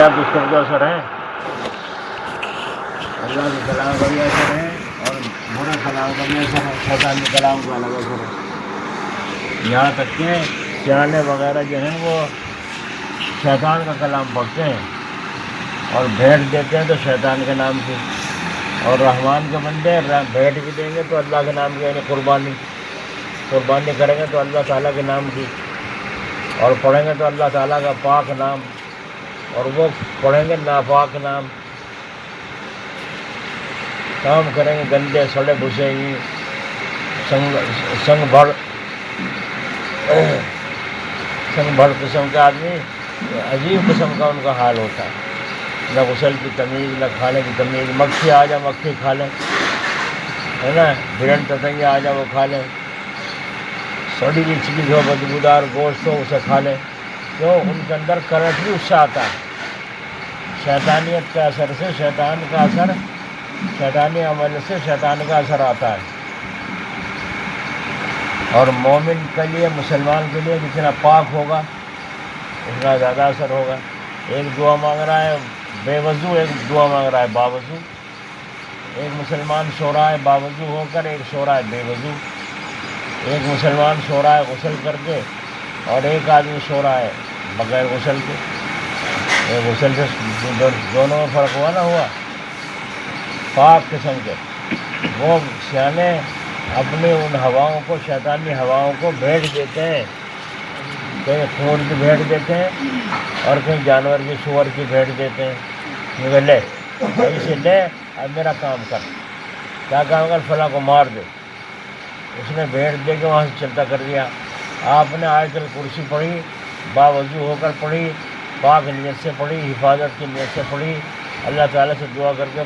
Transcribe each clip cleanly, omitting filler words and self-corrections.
اس کا جو اثر ہے اللہ کے کلام کا بھی اثر ہے اور برے کلام کا بھی اثر ہے، شیطان کے کلام کا الگ اثر ہے۔ یہاں تک کہ سیانے وغیرہ جو ہیں وہ شیطان کا کلام پڑھتے ہیں اور بھیٹ دیتے ہیں تو شیطان کے نام کی، اور رحمان کے بندے بھیٹ بھی دیں گے تو اللہ کے نام کی، یعنی قربانی کریں گے تو اللہ تعالیٰ کے نام کی، اور پڑھیں گے تو اللہ تعالیٰ کا پاک نام، اور وہ پڑھیں گے ناپاک نام، کام کریں گے گندے سڑے بھسے ہی سنگ بھڑ قسم کا آدمی، عجیب قسم کا ان کا حال ہوتا ہے، نہ غسل کی تمیز نہ کھانے کی تمیز، مکھی آ جائے مکھی کھا لیں، ہے نا، بھیڑ تتنگی آ جائے وہ کھا لیں، سڑی ہوئی چیز ہو بدبودار گوشت ہو اسے کھا لیں، کیوں؟ ان کے اندر کرنٹ بھی اس سے آتا ہے، شیطانیت کے اثر سے، شیطان کا اثر، شیطانی عمل سے شیطان کا اثر آتا ہے۔ اور مومن کے لیے، مسلمان کے لیے جتنا پاک ہوگا اتنا زیادہ اثر ہوگا۔ ایک دعا مانگ رہا ہے بے وضو، ایک دعا مانگ رہا ہے باوضو، ایک مسلمان سو رہا ہے باوضو ہو کر، ایک سو رہا ہے بے وضو، ایک مسلمان سو رہا ہے غسل کر کے اور ایک آدمی سو رہا ہے بغیر غسل کے، غسل سے دونوں میں فرق ہوا نہ ہوا، پاک قسم کے۔ وہ سیانے اپنی ان ہواؤں کو، شیطانی ہواؤں کو بھیٹ دیتے ہیں، کہیں خون کی بھیٹ دیتے ہیں اور کہیں جانور کی، سور کی بھیٹ دیتے ہیں، مجھے لے اسے لے اب میرا کام کر، کیا کام کر؟ فلاں کو مار دے۔ اس نے بھیٹ دے کے وہاں سے چلتا کر دیا۔ آپ نے آیت الکرسی پڑھی، باوضو ہو کر پڑھی، پاک نیت سے پڑھی، حفاظت کی نیت سے پڑھی، اللہ تعالیٰ سے دعا کر کے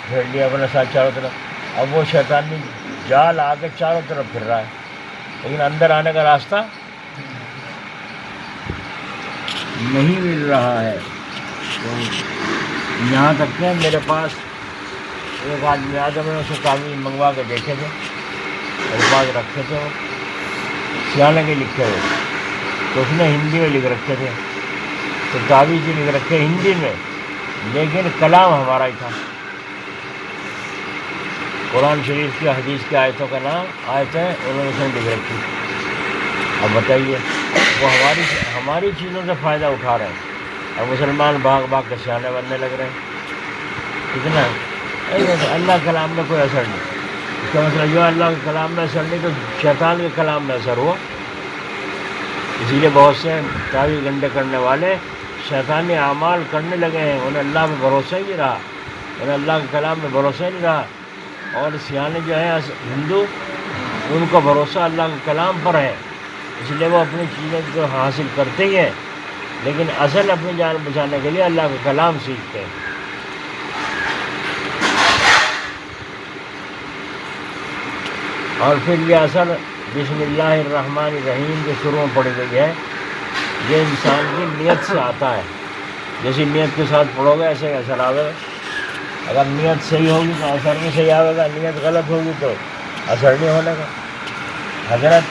پھیر لیا اپنے ساتھ چاروں طرف، اب وہ شیطانی جال آ کے چاروں طرف پھر رہا ہے، لیکن اندر آنے کا راستہ نہیں مل رہا ہے۔ تو یہاں تک کہ میرے پاس ایک آدمی آیا، میں نے اسے تعویذ منگوا کے دیکھے تھے، الفاظ رکھے تھے وہ سیانے کے لکھے ہوئے، تو اس نے ہندی میں لکھ رکھے تھے، تو تعویذ ہی لکھ رکھے ہندی میں، لیکن کلام ہمارا ہی تھا، قرآن شریف کی، حدیث کی آیتوں کا نام، آیتیں انہوں نے اسے لکھ رکھی۔ اب بتائیے، وہ ہماری چیزوں سے فائدہ اٹھا رہے ہیں، اب مسلمان بھاگ کے سیانے بننے لگ رہے ہیں، کتنا اللہ کے کلام میں کوئی اثر نہیں۔ اس کا مطلب جو اللہ کے کلام میں اثر نہیں تو شیطان کے کلام میں اثر ہوا، اسی لیے بہت سے تعویذ گنڈے کرنے والے شیطانی اعمال کرنے لگے ہیں، انہیں اللہ میں بھروسہ ہی نہیں رہا، انہیں اللہ کے کلام میں بھروسہ ہی نہیں رہا۔ اور سیانے جو ہیں ہندو، ان کا بھروسہ اللہ کے کلام پر ہے، اس لیے وہ اپنی چیزیں تو حاصل کرتے ہی ہیں، لیکن اصل اپنی جان بچانے کے لیے اللہ کا کلام سیکھتے ہیں۔ اور پھر یہ اثر بسم اللہ الرحمن الرحیم کے شروع میں پڑھی گئی ہے، یہ انسان کی نیت سے آتا ہے، جیسی نیت کے ساتھ پڑھو گے ایسے ہی اثر آئے گا۔ اگر نیت صحیح ہوگی تو اثر بھی صحیح آئے گا، نیت غلط ہوگی تو اثر نہیں ہونے کا۔ حضرت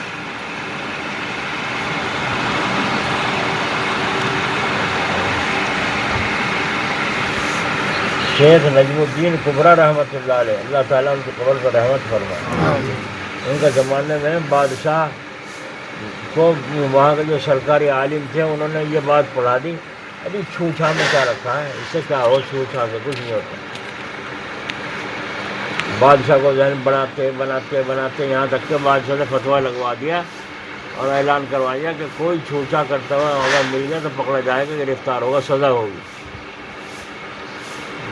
شیخ نجم الدین کبریٰ رحمۃ اللہ علیہ، اللہ تعالیٰ ان کی قبر پر رحمت فرمائے، ان کے زمانے میں بادشاہ کو، وہاں کے جو سرکاری عالم تھے، انہوں نے یہ بات پڑھا دی، ابھی چھو چھا میں کیا رکھا ہے، اس سے کیا ہو، چھو چھا سے کچھ نہیں ہوتا۔ بادشاہ کو ذہن بناتے یہاں تک کہ بادشاہ نے فتویٰ لگوا دیا اور اعلان کروا دیا کہ کوئی چھو چھا کرتا ہوا اگر مل جائے تو پکڑا جائے گا، گرفتار ہوگا، سزا ہوگی۔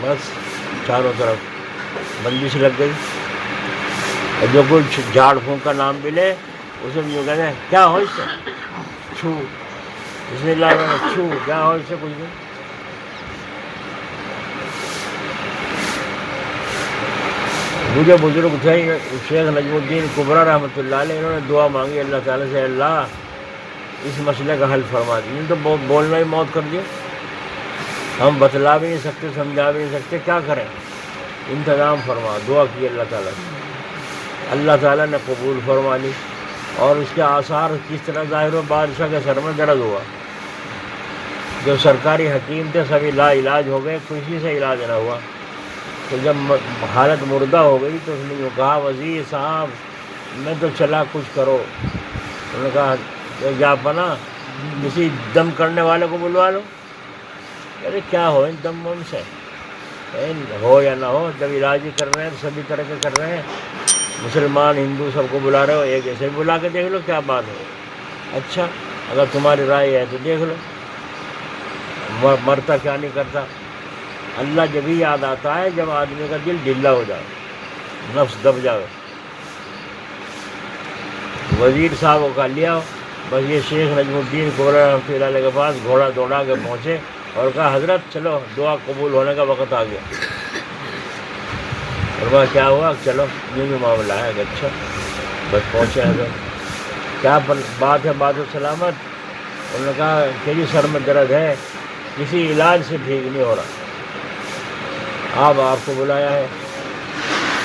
بس چاروں طرف بندش لگ گئی، اور جو کوئی جھاڑ پھونک کا نام بھی لے اسے بھی یوں کہتے ہیں کیا ہو اس سے، چھو، بسم اللہ میں چھو، کیا ہو اس سے، کچھ نہیں۔ مجھے بزرگ تھے شیخ نجم الدین کبریٰ رحمۃ اللہ علیہ، انہوں نے دعا مانگی اللہ تعالیٰ سے، اللہ اس مسئلے کا حل فرما دیجیے، تو بولنا ہی موت کر دیا، ہم بتلا بھی نہیں سکتے، سمجھا بھی نہیں سکتے، کیا کریں، انتظام فرما، دعا کی اللہ تعالیٰ سے، اللہ تعالیٰ نے قبول فرما لی، اور اس کے آثار کس طرح ظاہر ہو، بادشاہ کے سر میں درد ہوا، جو سرکاری حکیم تھے سبھی لا علاج ہو گئے، کسی سے علاج نہ ہوا۔ تو جب حالت مردہ ہو گئی تو اس نے جو کہا وزیر صاحب میں تو چلا کچھ کرو۔ انہوں نے کہا کہ یا پناہ کسی دم کرنے والے کو بلوا لو۔ ارے کیا ہو ان دم وم سے، ہو یا نہ ہو، جب علاج ہی کر رہے ہیں سبھی طرح کے کر رہے ہیں، مسلمان ہندو سب کو بلا رہے ہو، ایک ایسے بھی بلا کے دیکھ لو کیا بات ہے۔ اچھا اگر تمہاری رائے ہے تو دیکھ لو، مرتا کیا نہیں کرتا۔ اللہ جب ہی یاد آتا ہے جب آدمی کا دل ڈھیلا ہو جائے، نفس دب جائے۔ وزیر صاحب کو کہا لیا بس یہ شیخ نجم الدین کولا رحمۃ اللہ علیہ کے پاس گھوڑا دوڑا کے پہنچے اور کہا حضرت چلو دعا قبول ہونے کا وقت آ گیا۔ اور وہ کیا ہوا، چلو یہ معاملہ ہے۔ اچھا بس پہنچے حضرت، کیا بات ہے بات و سلامت؟ انہوں نے کہا کہ جی سر میں درد ہے، کسی علاج سے ٹھیک نہیں ہو رہا، آپ کو بلایا ہے۔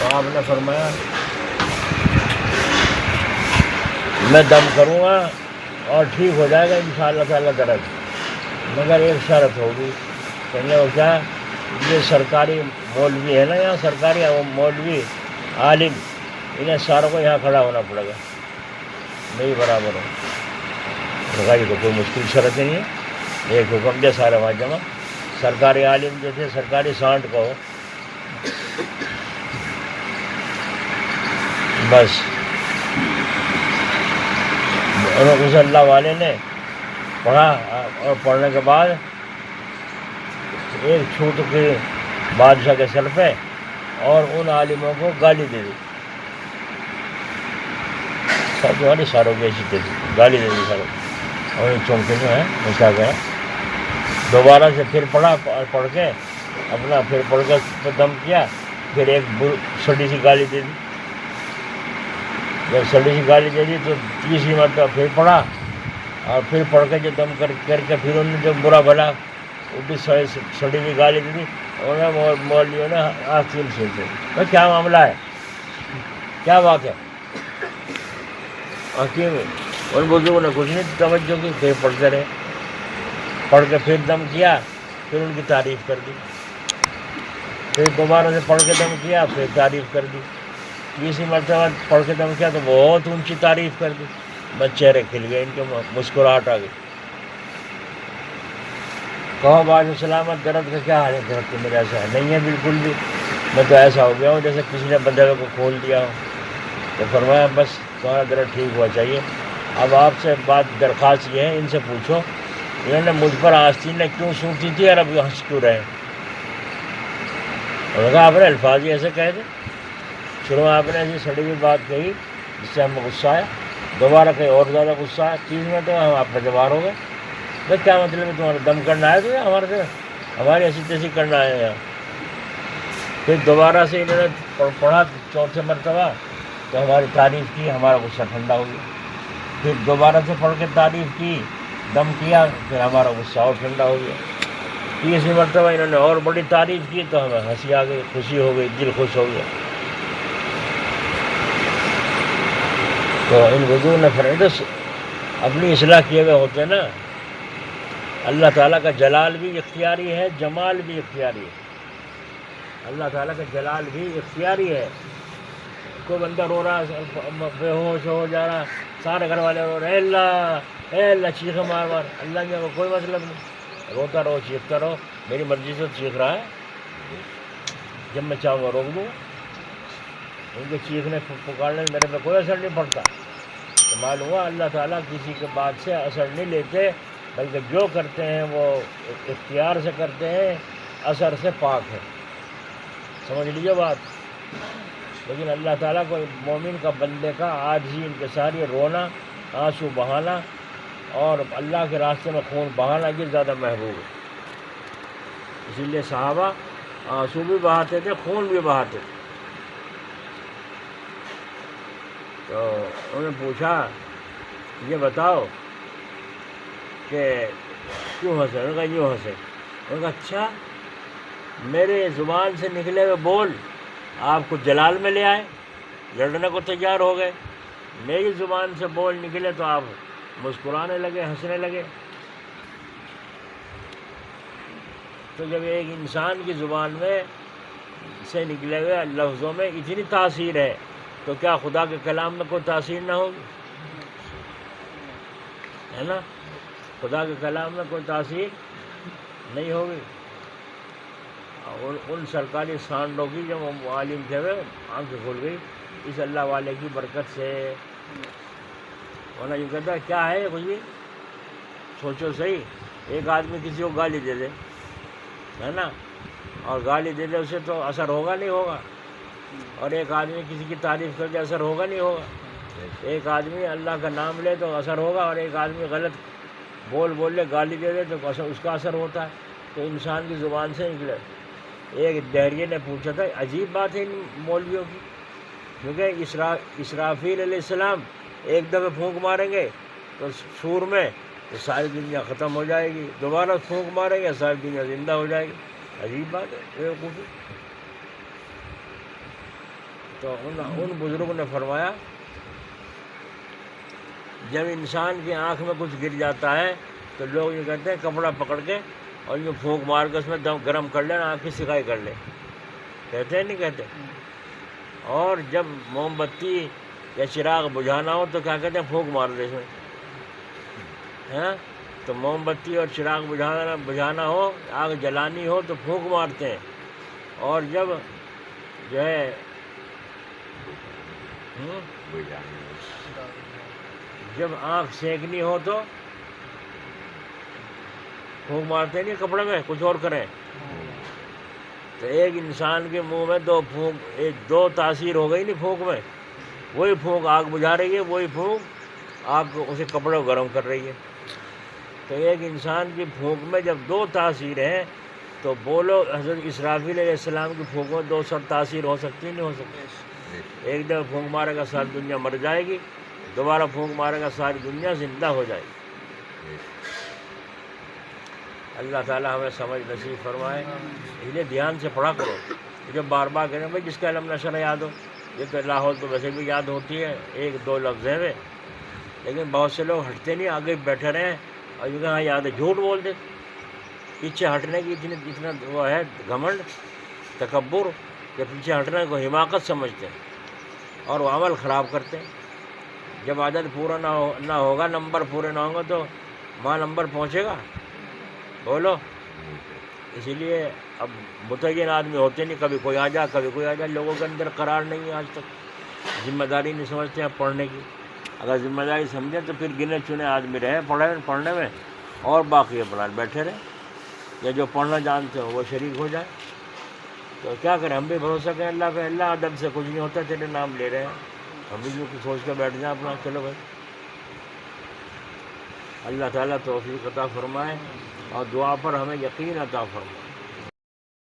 تو آپ نے فرمایا میں دم کروں گا اور ٹھیک ہو جائے گا انشاءاللہ تعالیٰ درد، مگر ایک شرط ہوگی۔ کہنے وہ کیا؟ یہ سرکاری مولوی ہے نا، یہاں سرکاری مولوی عالم، انہیں ساروں کو یہاں کھڑا ہونا پڑے گا، نہیں برابر ہو۔ یہ تو کوئی مشکل شرط نہیں ہے، ایک حکم دے سارے وہاں جمع۔ سرکاری عالم جو تھے سرکاری سانٹ کو بس اس اللہ والے نے پڑھا، اور پڑھنے کے بعد ایک چھوٹ کے بادشاہ کے سر پہ اور ان عالموں کو گالی دے دی، سب جو ہے ساروں کی ایسی دے دی، گالی دے دی ساروں، اور چونکے جو ہیں ایسا گیا۔ دوبارہ سے پھر پڑھا، پڑھ کے اپنا پھر پڑھ کے دم کیا، پھر ایک سڑی سی گالی دے دی۔ جب سڑی سی گالی دے دی تو تیسری مرتبہ پھر پڑھا، اور پھر پڑھ کے جو دم کر کے پھر انہوں نے جو برا بھلا وہ بھی سڑی ہوئی گالی دی تھی، انہوں نے مولویوں نے آستین سے تھے کیا معاملہ ہے، کیا بات ہے؟ حکیم ان بزرگوں نے کچھ نہیں توجہ کی، پھر پڑھتے رہے، پڑھ کے پھر دم کیا، پھر ان کی تعریف کر دی، پھر دوبارہ سے پڑھ کے دم کیا، پھر تعریف کر دی، تیسری مرتبہ پڑھ کے دم کیا تو بہت اونچی تعریف کر دی، بس چہرے کھل گئے، ان کے مسکراہٹ آ گئی۔ کہو باج سلامت درد کا کیا حال ہے؟ درد تو میرا ایسا ہے نہیں ہے بالکل بھی، میں تو ایسا ہو گیا ہوں جیسے کسی نے بندے کو کھول دیا ہو۔ تو فرمایا بس تمہارا درد ٹھیک ہوا چاہیے، اب آپ سے بات درخواست یہ ہے ان سے پوچھو انہوں نے مجھ پر آستین کیوں سوٹی تھی اور اب ہنس کیوں رہے؟ انہوں نے کہا آپ نے الفاظ ہی ایسے کہہ دے، شروع میں آپ نے ایسی سڑی ہوئی بات کہی جس سے ہمیں غصہ آیا، دوبارہ کہیں اور زیادہ غصہ آیا، تیس منٹ ہم آپ کا جواب ہو گئے، بھائی کیا مطلب ہے تمہارا دم کرنا ہے تو ہمارے سے ہماری ایسی تیسی کرنا ہے یہاں۔ پھر دوبارہ سے انہوں نے پڑھا چوتھے مرتبہ تو ہماری تعریف کی، ہمارا غصہ ٹھنڈا ہو گیا، پھر دوبارہ سے پڑھ کے تعریف کی، دم کیا، پھر ہمارا غصہ اور ٹھنڈا ہو گیا، تیسری مرتبہ انہوں نے اور بڑی تعریف کی تو ہمیں ہنسی آ گئی، خوشی ہو گئی، دل خوش ہو گیا۔ تو ان بزرگوں نے فرمایا اپنی اصلاح کیے ہوئے ہوتے نا، اللہ تعالیٰ کا جلال بھی اختیاری ہے، جمال بھی اختیاری ہے، اللہ تعالیٰ کا جلال بھی اختیاری ہے۔ کوئی بندہ رو رہا بے ہوش ہو جا رہا، سارے گھر والے رو رہے اے اللہ چیخے مار مار، اللہ کے کوئی مطلب نہیں، روتا رہو چیختا رہو، میری مرضی سے چیخ رہا ہے، جب میں چاہوں گا روک دوں، ان کے چیخنے پکارنے میرے پہ کوئی اثر نہیں پڑتا۔ تو معلوم ہوا اللہ تعالیٰ کسی کے بات سے اثر نہیں لیتے، بلکہ جو کرتے ہیں وہ اختیار سے کرتے ہیں، اثر سے پاک ہے، سمجھ لیجیے بات۔ لیکن اللہ تعالیٰ کو مومن کا بندے کا عاجزی انکساری، رونا، آنسو بہانا اور اللہ کے راستے میں خون بہانا یہ زیادہ محبوب ہے۔ اسی لیے صحابہ آنسو بھی بہاتے تھے، خون بھی بہاتے تھے۔ تو انہوں نے پوچھا یہ بتاؤ کہ کیوں ہنسے؟ انہوں نے کہا یوں ہنسے۔ انہوں نے کہا اچھا میرے زبان سے نکلے ہوئے بول آپ کو جلال میں لے آئے، لڑنے کو تیار ہو گئے، میری زبان سے بول نکلے تو آپ مسکرانے لگے، ہنسنے لگے۔ تو جب ایک انسان کی زبان میں سے نکلے ہوئے لفظوں میں اتنی تاثیر ہے تو کیا خدا کے کلام میں کوئی تاثیر نہ ہوگی؟ ہے نا؟ خدا کے کلام میں کوئی تاثیر نہیں ہوگی. اور ان سرکاری سانڈوں کی جو عالم تھے ہوئے آنکھیں کھل گئی اس اللہ والے کی برکت سے. ورنہ یہ کہتا ہے کیا ہے کچھ بھی سوچو صحیح. ایک آدمی کسی کو گالی دے دے, ہے نا, اور گالی دے دے اسے تو اثر ہوگا نہیں ہوگا, اور ایک آدمی کسی کی تعریف کر دے اثر ہوگا نہیں ہوگا. ایک آدمی اللہ کا نام لے تو اثر ہوگا, اور ایک آدمی غلط بول لے گالی دے دے تو اس کا اثر ہوتا ہے. تو انسان کی زبان سے نکلے. ایک دہریے نے پوچھا تھا, عجیب بات ہے ان مولویوں کی, کیونکہ اسرافیل علیہ السلام ایک دفعہ پھونک ماریں گے تو سور میں تو ساری دنیا ختم ہو جائے گی, دوبارہ پھونک ماریں گے ساری دنیا زندہ ہو جائے گی. عجیب بات ہے بیوقوفی. تو ان بزرگوں نے فرمایا جب انسان کی آنکھ میں کچھ گر جاتا ہے تو لوگ یہ کہتے ہیں کپڑا پکڑ کے اور یہ پھونک مار کے اس میں دم گرم کر لیں, آنکھ کی سکائی کر لیں, کہتے ہیں نہیں کہتے. اور جب موم بتی یا چراغ بجھانا ہو تو کیا کہتے ہیں پھونک مار دے اس میں. ہاں, تو موم بتی اور چراغ بجھانا ہو, آگ جلانی ہو تو پھونک مارتے ہیں. اور جب جو ہے جب آنکھ سینکنی ہو تو پھونک مارتے نہیں کپڑے میں, کچھ اور کریں. تو ایک انسان کے منہ میں دو تاثیر ہو گئی نہیں پھونک میں. وہی پھونک آگ بجھا رہی ہے, وہی پھونک آگ اسے کپڑے کو گرم کر رہی ہے. تو ایک انسان کی پھونک میں جب دو تاثیر ہیں تو بولو حضرت اسرافیل علیہ السلام کی پھونک میں دو سر تاثیر ہو سکتی نہیں ہو سکتی. ایک دفعہ پھونک مارے گا ساری دنیا مر جائے گی, دوبارہ پھونک مارے گا ساری دنیا زندہ ہو جائے گی. اللہ تعالیٰ ہمیں سمجھ نصیب فرمائے. اس لیے دھیان سے پڑھا کرو. جب بار بار کہتے ہیں بھائی جس کا علم نشر یاد ہو, یہ تو لاہور تو ویسے بھی یاد ہوتی ہے, ایک دو لفظ ہیں, لیکن بہت سے لوگ ہٹتے نہیں, آگے بیٹھے رہے اور یہ کہاں یاد ہے, جھوٹ بول دے. پیچھے ہٹنے کی اتنا وہ ہے گھمنڈ, تکبر, کہ پیچھے ہٹنے کو حماقت سمجھتے ہیں اور وہ عمل خراب کرتے ہیں. جب عدد پورا نہ ہوگا, نمبر پورے نہ ہوں گے تو وہاں نمبر پہنچے گا. بولو. اسی لیے اب متعین آدمی ہوتے نہیں, کبھی کوئی آ جا کبھی کوئی آ جا. لوگوں کے اندر قرار نہیں ہے آج تک, ذمہ داری نہیں سمجھتے ہیں پڑھنے کی. اگر ذمہ داری سمجھیں تو پھر گنے چنے آدمی رہے پڑھنے میں, اور باقی اپنا بیٹھے رہے, یا جو پڑھنا جانتے ہو وہ شریک ہو جائے. تو کیا کریں, ہم بھی بھروسہ کریں اللہ پہ. اللہ ادب سے کچھ نہیں ہوتا, تیرے نام لے رہے ہیں, ہم بھی کچھ سوچ کے بیٹھ جائیں اپنا. چلو بھائی, اللہ تعالیٰ توفیق عطا فرمائے اور دعا پر ہمیں یقین عطا فرمائے.